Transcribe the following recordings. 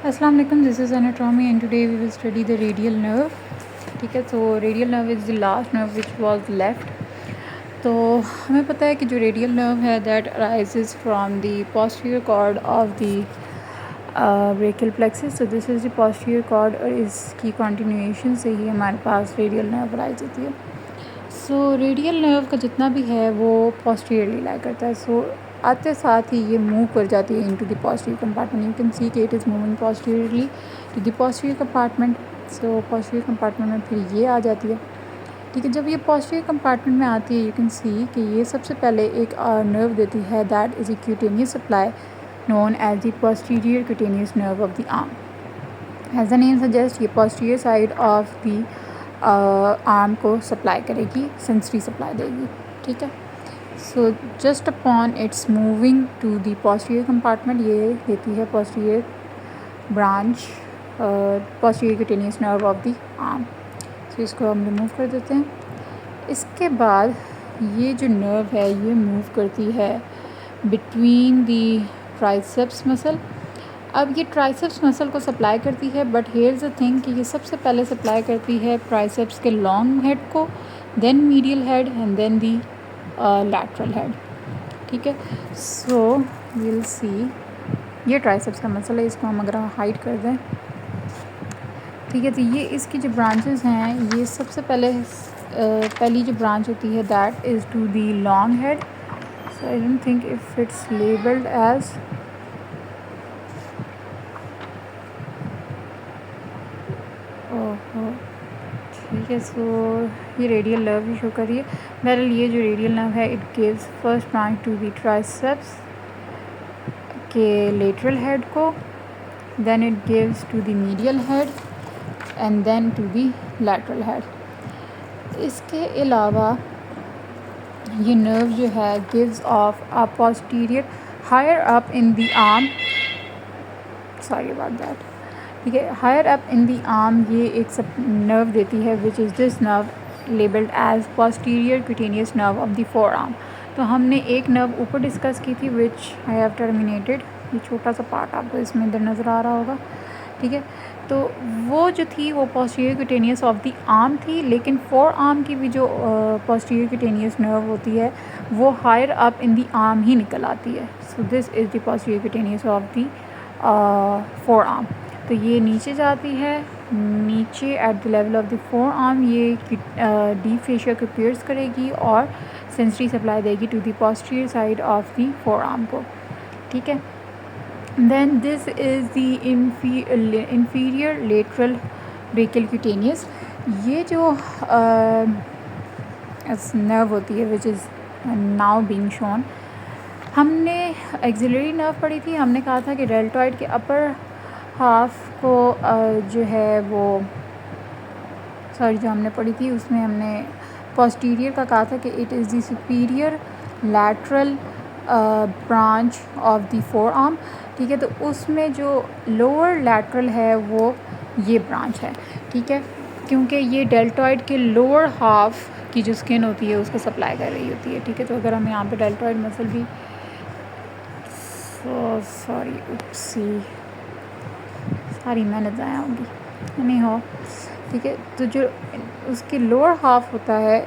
अस्सलाम वालेकुम, this is anatomy and today we will study the radial nerve. ठीक है, तो radial nerve is the last nerve which was left. तो हमें पता है कि जो रेडियल नर्व है that arises from the posterior cord of the brachial plexus. तो this is the posterior cord और इसकी कंटिन्यूएशन से ही हमारे पास रेडियल नर्व अराइज होती है. सो रेडियल नर्व का जितना भी है वो पोस्टीरियरली लाई करता है. सो आते साथ ही ये मूव कर जाती है into the posterior compartment. You can see कि it is moving posteriorly to the posterior compartment. So posterior compartment में फिर ये आ जाती है. ठीक है, जब ये पोस्टीरियर कंपार्टमेंट में आती है यू कैन सी कि ये सबसे पहले एक नर्व देती है that is a cutaneous supply known as the posterior cutaneous nerve of the arm. As the name suggest ये posterior side of the arm को सप्लाई करेगी, सेंसरी सप्लाई देगी. ठीक है, so just upon its moving to the posterior compartment ये देती है posterior branch, posterior cutaneous nerve of the arm. So इसको हम रिमूव कर देते हैं. इसके बाद ये जो नर्व है ये मूव करती है बिटवीन द ट्राइसेप्स मसल. अब ये ट्राइसेप्स मसल को सप्लाई करती है, but here is the thing कि ये सबसे पहले सप्लाई करती है ट्राइसेप्स के लॉन्ग हेड को, then medial head and then the lateral head. ठीक है, सो विल सी ये ट्राइसेप्स का मसल है, इसको हम अगर हाइड कर दें. ठीक है, तो ये इसकी जो ब्रांचेस हैं ये सबसे पहले पहली जो ब्रांच होती है that is to the long head. So I don't think if it's labelled as ठीक है. सो ये रेडियल नर्व भी शो करिए. बहरहाल ये जो रेडियल नर्व है it gives first branch to the triceps के लेटरल हेड को, then it gives to the medial head and then to the lateral head. इसके अलावा ये नर्व जो है gives off a posterior higher up in the arm, sorry about that. ठीक है, higher up in the arm ये एक sub nerve देती है which is this nerve labelled as posterior cutaneous nerve of the forearm. तो हमने एक nerve ऊपर डिस्कस की थी विच आई हैव टर्मिनेटेड. ये छोटा सा पार्ट आपको इसमें इधर नज़र आ रहा होगा. ठीक है, तो वो जो थी वो posterior cutaneous of the arm थी, लेकिन फोर आर्म की भी जो पोस्टीरियर क्यूटेनियस नर्व होती है वो higher up in the arm ही निकल आती है. So this is the posterior cutaneous of the forearm. तो ये नीचे जाती है, नीचे at the level of the forearm ये डीप फेशिया को पियर्स करेगी और सेंसरी सप्लाई देगी to the posterior side of the forearm को. ठीक है, then this is the inferior lateral brachial cutaneous. ये जो नर्व होती है which is now being shown. हमने एक्सिलरी नर्व पढ़ी थी. हमने कहा था कि डेल्टॉइड के अपर हाफ को जो है वो जो हमने पढ़ी थी उसमें हमने पोस्टीरियर का कहा था कि it is the superior lateral branch of the forearm. ठीक है, तो उसमें जो लोअर लैटरल है वो ये ब्रांच है. ठीक है, क्योंकि ये डेल्टॉइड के लोअर हाफ की जो स्किन होती है उसको सप्लाई कर रही होती है. ठीक है, तो अगर हम यहाँ पे डेल्टॉइड मसल भी सारी मेहनत ज़ाया होगी नहीं हो. ठीक है, तो जो उसके लोअर हाफ होता है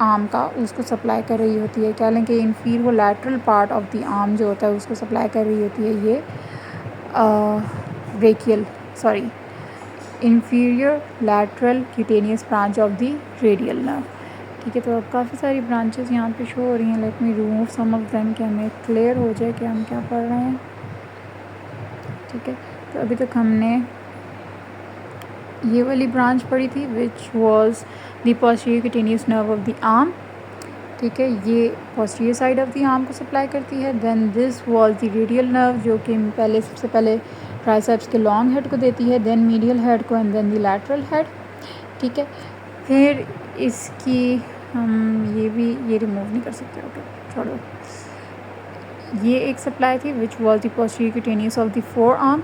आर्म का उसको सप्लाई कर रही होती है. क्या लें कि इनफीरियर वो lateral part of the arm जो होता है उसको सप्लाई कर रही होती है ये inferior lateral cutaneous branch of the radial nerve. ठीक है, तो अब काफ़ी सारी ब्रांचेस यहाँ पे शो हो रही हैं. Let me remove some of them कि हमें क्लियर हो जाए कि हम क्या पढ़ रहे हैं. ठीक है, तो अभी तक हमने ये वाली ब्रांच पढ़ी थी which was the posterior cutaneous nerve of the arm. ठीक है, ये posterior side of the arm को सप्लाई करती है. Then this was the radial nerve जो कि सबसे पहले ट्राइसेप्स के लॉन्ग हेड को देती है, देन मीडियल हेड को and then the lateral head. ठीक है, फिर इसकी हम ये रिमूव नहीं कर सकते. ओके, छोड़ो. ये एक सप्लाई थी which was the posterior cutaneous of the forearm.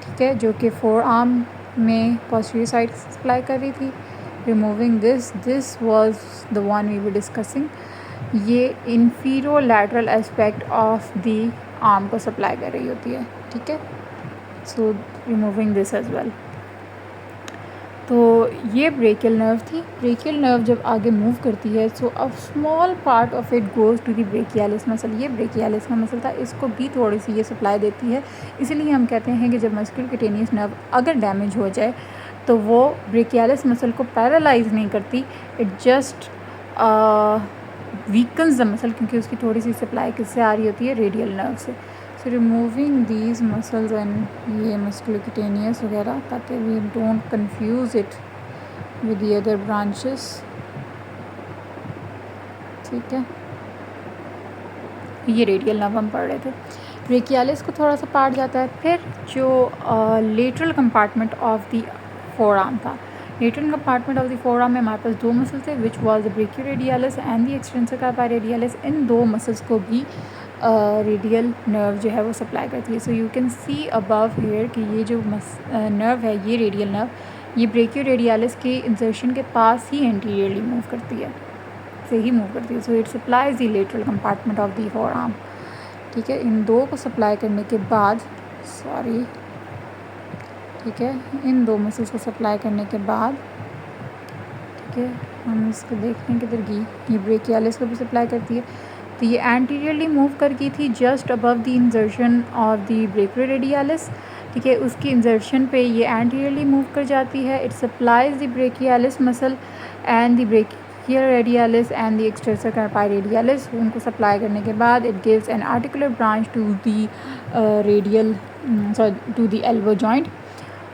ठीक है, जो कि फोर आर्म में पोस्टीरियर साइड सप्लाई कर रही थी. Removing this was the one we were discussing. ये inferior lateral aspect of the arm को सप्लाई कर रही होती है. ठीक है, so removing this as well. तो ये ब्रेकियल नर्व थी। ब्रेकियल नर्व जब आगे मूव करती है so a small part of it goes to the brachialis muscle. ये ब्रेकियालिस का मसल था, इसको भी थोड़ी सी ये सप्लाई देती है। इसीलिए हम कहते हैं कि जब मस्कुलोक्यूटेनियस नर्व अगर डैमेज हो जाए तो वो ब्रेकियालिस मसल को पैरालाइज नहीं करती, it just weakens the muscle, क्योंकि उसकी थोड़ी सी सप्लाई किससे आ रही होती है, रेडियल नर्व से। So removing these muscles and ये मस्कुलोक्यूटेनियस वगैरह, ताकि we don't confuse it with the other branches. ठीक है, ये रेडियल नर्व हम पढ़ रहे थे। ब्रेकियालिस को थोड़ा सा पार्ट जाता है। फिर जो lateral compartment of the forearm था, lateral compartment of the forearm में हमारे पास दो मसल थे, which was the brachioradialis and the extensor carpi radialis. इन दो मसल्स को भी रेडियल नर्व जो है वो सप्लाई करती है। So you can see above here कि ये जो नर्व है, ये रेडियल नर्व, ये ब्रेकियोरेडियालिस के इंसर्शन के पास ही एंटीरियरली मूव करती है, से ही मूव करती है। So it supplies the lateral compartment of the forearm. ठीक है, इन दो को सप्लाई करने के बाद, सॉरी, ठीक है, इन दो मसल्स को सप्लाई करने के बाद, ठीक है, हम इसको देखते हैं किधर गई, ये ब्रेकियालिस को भी सप्लाई करती है। तो ये एंटीरियरली मूव कर गई थी just above the insertion of the brachioradialis. ठीक है, उसकी इंसर्शन पे ये एंटीरियरली मूव कर जाती है। It supplies the brachialis muscle and the brachioradialis and the extensor carpi radialis. उनको सप्लाई करने के बाद it gives an articular branch to the radial, sorry, to the elbow joint.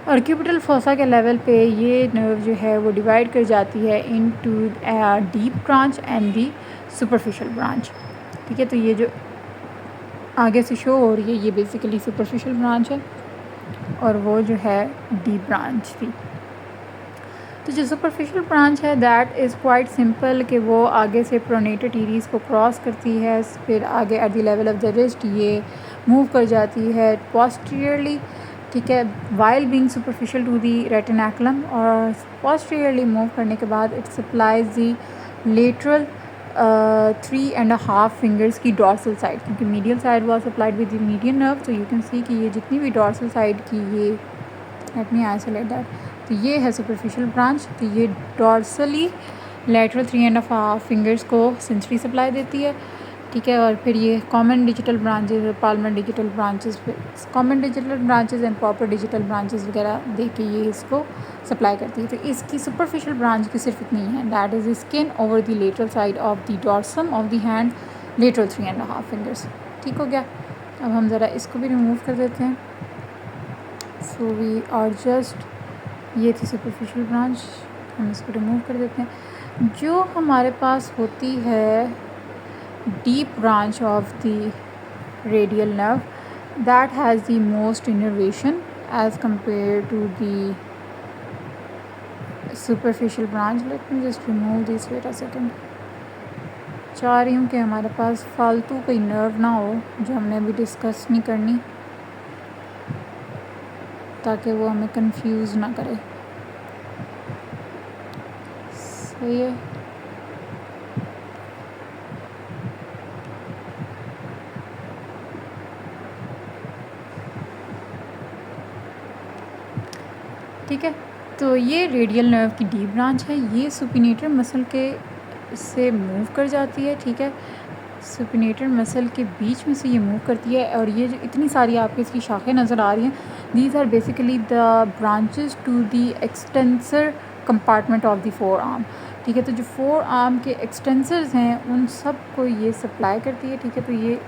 और क्यूबिटल फोसा के level पे ये नर्व जो है वो डिवाइड कर जाती है into deep branch and the superficial branch. ठीक है, तो ये जो आगे से शो हो रही है ये बेसिकली सुपरफिशियल ब्रांच है और वो जो है डीप ब्रांच थी। तो जो सुपरफिशियल ब्रांच है दैट इज़ क्वाइट सिंपल, कि वो आगे से प्रोनेटर टीरीज को क्रॉस करती है, फिर आगे at the level of the wrist ये मूव कर जाती है पोस्टीरियरली। ठीक है, while being superficial to the retinaculum, और पोस्टीरियरली मूव करने के बाद it supplies the lateral 3.5 fingers की डॉर्सल साइड, क्योंकि medial side was supplied with the median nerve. तो यू कैन सी कि ये जितनी भी डॉर्सल साइड की, ये लेट मी आइसोलेट दैट, तो ये है सुपरफिशियल ब्रांच। तो ये डॉर्सली लेटरल 3.5 फिंगर्स को सेंसरी सप्लाई देती है। ठीक है, और फिर ये कॉमन डिजिटल ब्रांचेज और Palmer digital branches, common digital branches and proper digital branches वगैरह दे के ये इसको सप्लाई करती है। तो इसकी सुपरफिशियल ब्रांच की सिर्फ इतनी है, that is skin over the lateral side of the dorsum of the hand, lateral 3.5 fingers. ठीक हो गया, अब हम ज़रा इसको भी रिमूव कर देते हैं। सो वी आर जस्ट, ये थी सुपरफिशियल ब्रांच, हम इसको रिमूव कर देते हैं। जो हमारे पास होती है deep branch of the radial nerve, that has the most innervation as compared to the superficial branch. Let me just remove this, wait a second. चाह रही हूँ कि हमारे पास फालतू कोई नर्व ना हो जो हमने अभी डिस्कस नहीं करनी, ताकि वो हमें कंफ्यूज ना करे। सही है, ठीक है। तो ये रेडियल नर्व की डीप ब्रांच है, ये सुपिनेटर मसल के से मूव कर जाती है। ठीक है, सुपिनेटर मसल के बीच में से ये मूव करती है, और ये जो इतनी सारी आपको इसकी शाखें नज़र आ रही हैं, these are basically the branches to the extensor compartment of the forearm. ठीक है, तो जो फोर आर्म के एक्सटेंसर्स हैं उन सब को ये सप्लाई करती है। ठीक है, तो ये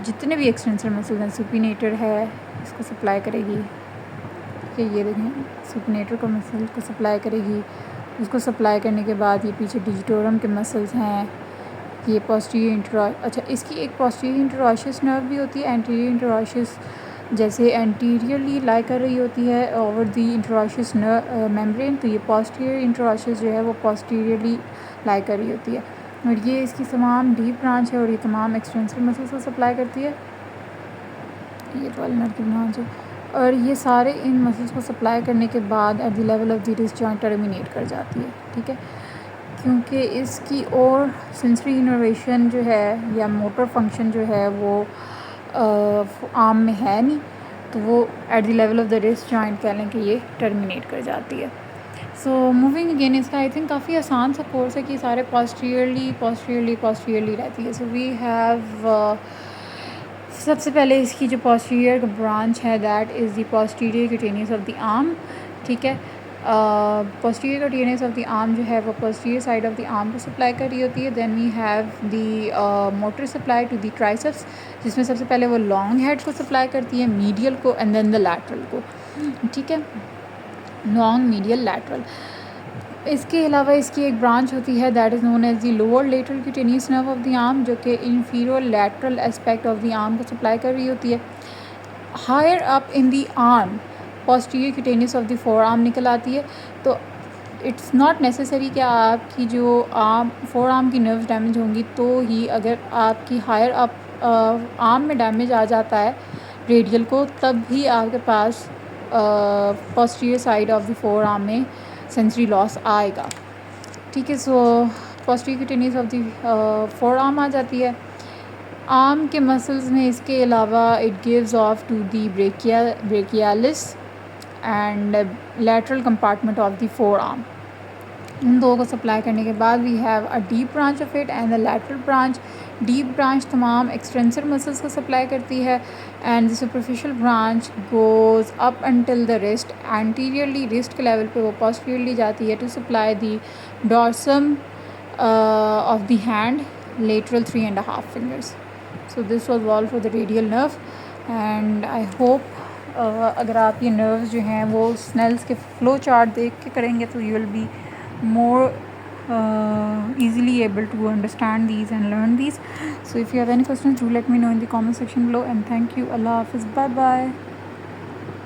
जितने भी एक्सटेंसर मसल हैं, सुपिनेटर है इसको सप्लाई करेगी। ठीक है, ये देखें, सुपिनेटर को मसल को सप्लाई करेगी, उसको सप्लाई करने के बाद ये पीछे डिजिटोरम के मसल्स हैं, ये पोस्टीरियर अच्छा, इसकी एक पोस्टीरियर इंटरऑशियस नर्व भी होती है, एंटीरियर इंटरऑशियस जैसे एंटीरियरली लाई कर रही होती है ओवर द इंटरऑशियस मेम्ब्रेन, तो ये पोस्टीरियर इंटरऑशियस जो है वो पोस्टीरियरली लाई कर रही होती है, और ये इसकी तमाम डीप ब्रांच है और ये तमाम एक्सटेंसर मसल्स को सप्लाई करती है। ये तो अल्नर की ब्रांच है, और ये सारे इन मसल्स को सप्लाई करने के बाद eight the level of the wrist joint terminate कर जाती है। ठीक है, क्योंकि इसकी और सेंसरी इनोवेशन जो है या मोटर फंक्शन जो है वो आर्म में है नहीं, तो वो eight the level of the wrist joint कह लें कि ये टर्मिनेट कर जाती है। सो मूविंग अगेन इसका आई थिंक काफ़ी आसान सा कोर्स है कि सारे पोस्टीरियरली रहती है। सो वी हैव सबसे पहले इसकी जो पोस्टीरियर ब्रांच है that is the posterior cutaneous of the arm, ठीक है। Posterior cutaneous of the arm जो है वो posterior side of the arm को सप्लाई कर रही होती है। Then we have the motor supply to the triceps, जिसमें सबसे पहले वो लॉन्ग हेड को सप्लाई करती है, मीडियल को एंड देन द लैटरल को, ठीक है, लॉन्ग मीडियल लैटरल। इसके अलावा इसकी एक ब्रांच होती है that is known as the lower lateral cutaneous nerve of the arm, जो कि inferior lateral aspect of the arm को सप्लाई कर रही होती है। Higher up in the arm posterior cutaneous of the forearm निकल आती है। तो इट्स नॉट नेसेसरी कि आपकी जो फोर आर्म की नर्व्स डैमेज होंगी तो ही, अगर आपकी हायर अप आर्म में डैमेज आ जाता है रेडियल को, तब भी आपके पास posterior side of the forearm में सेंसरी लॉस आएगा, ठीक है। So posterior cutaneous of the forearm आ जाती है। आर्म के मसल्स में इसके अलावा it gives off to the brachialis and lateral compartment of the forearm. इन दो को सप्लाई करने के बाद we have a deep branch of it and the lateral branch. Deep branch तमाम एक्सटेंसर मसल्स को सप्लाई करती है and the superficial branch goes up until the wrist. Anteriorly wrist के लेवल पे वो पोस्टीरियरली जाती है to supply the dorsum of the hand, lateral 3.5 fingers. So this was all for the radial nerve and I hope अगर आप ये nerves जो हैं वो स्नेल्स के फ्लो चार्ट देख के करेंगे तो you will be more easily able to understand these and learn these. So if you have any questions, do let me know in the comment section below and thank you. Allah Hafiz. Bye bye.